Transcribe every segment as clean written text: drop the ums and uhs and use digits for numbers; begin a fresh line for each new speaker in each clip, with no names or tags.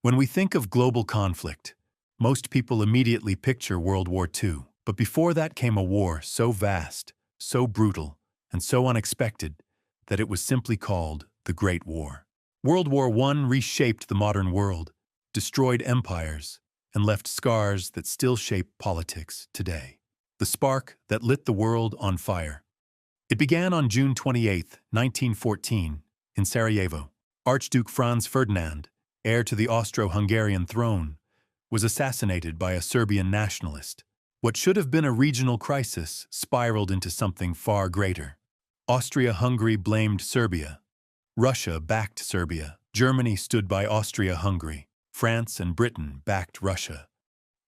When we think of global conflict, most people immediately picture World War II. But before that came a war so vast, so brutal, and so unexpected that it was simply called the Great War. World War I reshaped the modern world, destroyed empires, and left scars that still shape politics today. The spark that lit the world on fire. It began on June 28, 1914, in Sarajevo. Archduke Franz Ferdinand, heir to the Austro-Hungarian throne, was assassinated by a Serbian nationalist. What should have been a regional crisis spiraled into something far greater. Austria-Hungary blamed Serbia. Russia backed Serbia. Germany stood by Austria-Hungary. France and Britain backed Russia.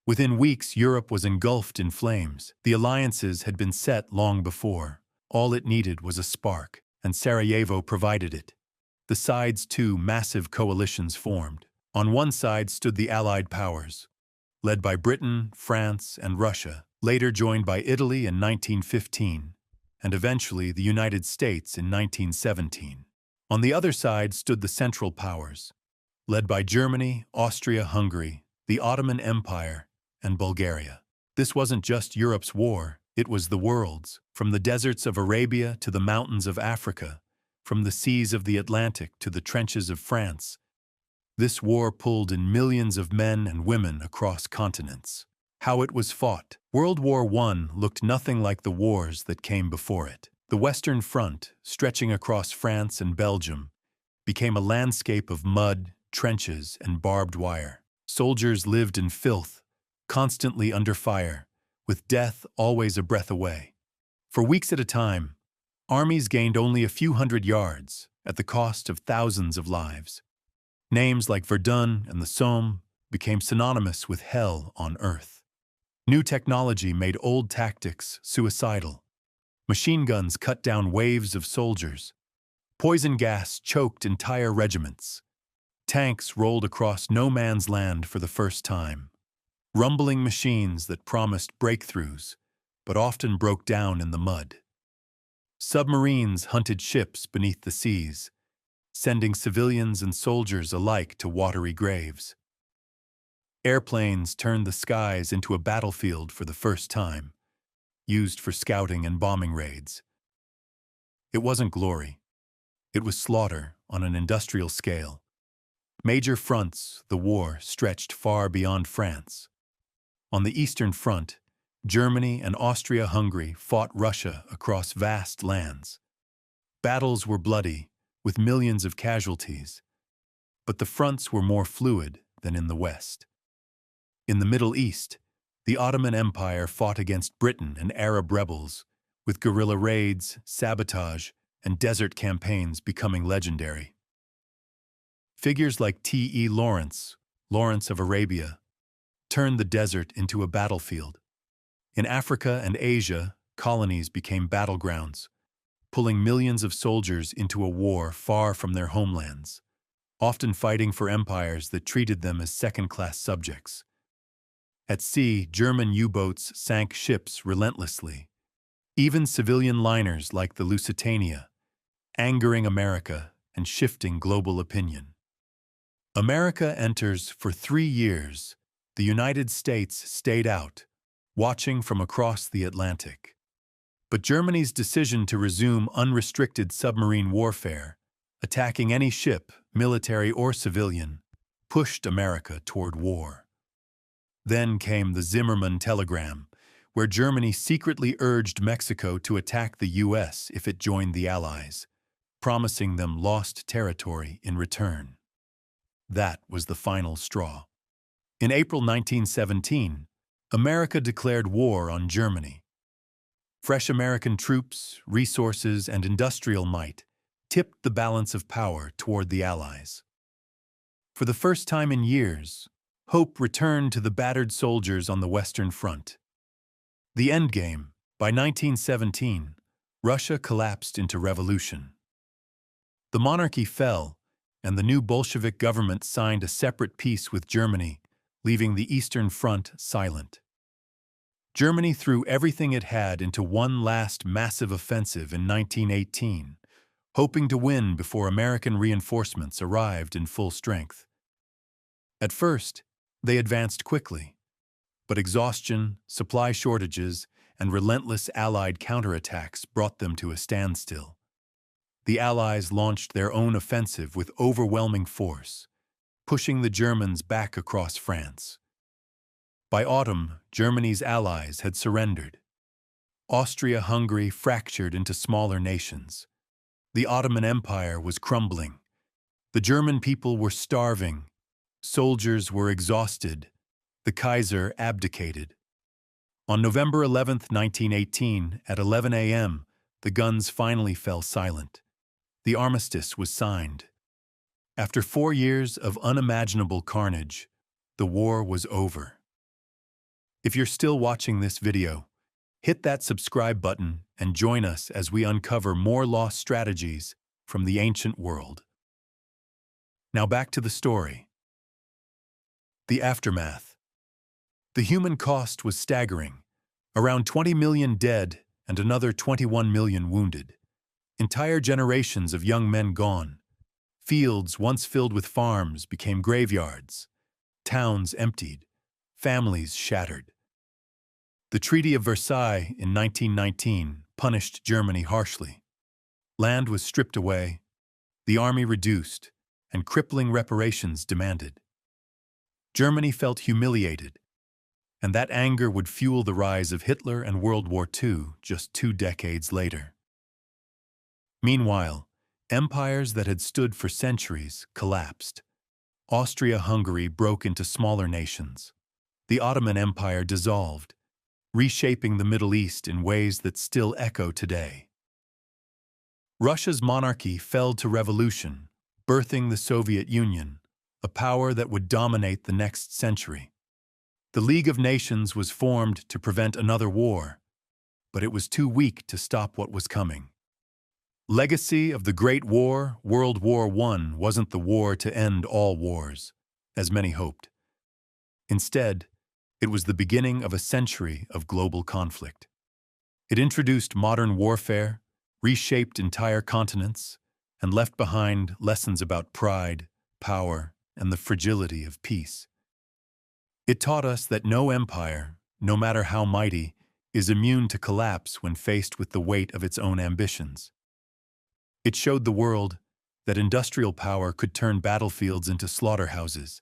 Within weeks, Europe was engulfed in flames. The alliances had been set long before. All it needed was a spark, and Sarajevo provided it. The sides' two massive coalitions formed. On one side stood the Allied powers, led by Britain, France, and Russia, later joined by Italy in 1915, and eventually the United States in 1917. On the other side stood the Central Powers, led by Germany, Austria-Hungary, the Ottoman Empire, and Bulgaria. This wasn't just Europe's war, it was the world's, from the deserts of Arabia to the mountains of Africa, from the seas of the Atlantic to the trenches of France. This war pulled in millions of men and women across continents. How it was fought. World War I looked nothing like the wars that came before it. The Western Front, stretching across France and Belgium, became a landscape of mud, trenches, and barbed wire. Soldiers lived in filth, constantly under fire, with death always a breath away. For weeks at a time, armies gained only a few hundred yards at the cost of thousands of lives. Names like Verdun and the Somme became synonymous with hell on earth. New technology made old tactics suicidal. Machine guns cut down waves of soldiers. Poison gas choked entire regiments. Tanks rolled across no man's land for the first time. Rumbling machines that promised breakthroughs, but often broke down in the mud. Submarines hunted ships beneath the seas, sending civilians and soldiers alike to watery graves. Airplanes turned the skies into a battlefield for the first time, used for scouting and bombing raids. It wasn't glory. It was slaughter on an industrial scale. Major fronts, the war stretched far beyond France. On the Eastern Front, Germany and Austria-Hungary fought Russia across vast lands. Battles were bloody, with millions of casualties, but the fronts were more fluid than in the West. In the Middle East, the Ottoman Empire fought against Britain and Arab rebels, with guerrilla raids, sabotage, and desert campaigns becoming legendary. Figures like T.E. Lawrence, Lawrence of Arabia, turned the desert into a battlefield. In Africa and Asia, colonies became battlegrounds, pulling millions of soldiers into a war far from their homelands, often fighting for empires that treated them as second-class subjects. At sea, German U-boats sank ships relentlessly, even civilian liners like the Lusitania, angering America and shifting global opinion. America enters for 3 years. The United States stayed out, watching from across the Atlantic. But Germany's decision to resume unrestricted submarine warfare, attacking any ship, military or civilian, pushed America toward war. Then came the Zimmermann telegram, where Germany secretly urged Mexico to attack the U.S. if it joined the Allies, promising them lost territory in return. That was the final straw. In April 1917, America declared war on Germany. Fresh American troops, resources, and industrial might tipped the balance of power toward the Allies. For the first time in years, hope returned to the battered soldiers on the Western Front. The endgame, by 1917, Russia collapsed into revolution. The monarchy fell, and the new Bolshevik government signed a separate peace with Germany, leaving the Eastern Front silent. Germany threw everything it had into one last massive offensive in 1918, hoping to win before American reinforcements arrived in full strength. At first, they advanced quickly, but exhaustion, supply shortages, and relentless Allied counterattacks brought them to a standstill. The Allies launched their own offensive with overwhelming force, pushing the Germans back across France. By autumn, Germany's allies had surrendered. Austria-Hungary fractured into smaller nations. The Ottoman Empire was crumbling. The German people were starving. Soldiers were exhausted. The Kaiser abdicated. On November 11, 1918, at 11 a.m., the guns finally fell silent. The armistice was signed. After 4 years of unimaginable carnage, the war was over. If you're still watching this video, hit that subscribe button and join us as we uncover more lost strategies from the ancient world. Now back to the story. The aftermath. The human cost was staggering. Around 20 million dead and another 21 million wounded. Entire generations of young men gone. Fields once filled with farms became graveyards. Towns emptied. Families shattered. The Treaty of Versailles in 1919 punished Germany harshly. Land was stripped away, the army reduced, and crippling reparations demanded. Germany felt humiliated, and that anger would fuel the rise of Hitler and World War II just 2 decades later. Meanwhile, empires that had stood for centuries collapsed. Austria-Hungary broke into smaller nations. The Ottoman Empire dissolved, reshaping the Middle East in ways that still echo today. Russia's monarchy fell to revolution, birthing the Soviet Union, a power that would dominate the next century. The League of Nations was formed to prevent another war, but it was too weak to stop what was coming. Legacy of the Great War, World War I, wasn't the war to end all wars, as many hoped. Instead, it was the beginning of a century of global conflict. It introduced modern warfare, reshaped entire continents, and left behind lessons about pride, power, and the fragility of peace. It taught us that no empire, no matter how mighty, is immune to collapse when faced with the weight of its own ambitions. It showed the world that industrial power could turn battlefields into slaughterhouses,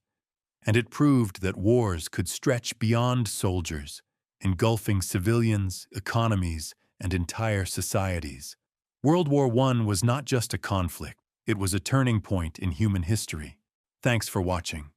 and it proved that wars could stretch beyond soldiers, engulfing civilians, economies, and entire societies. World War I was not just a conflict, it was a turning point in human history. Thanks for watching.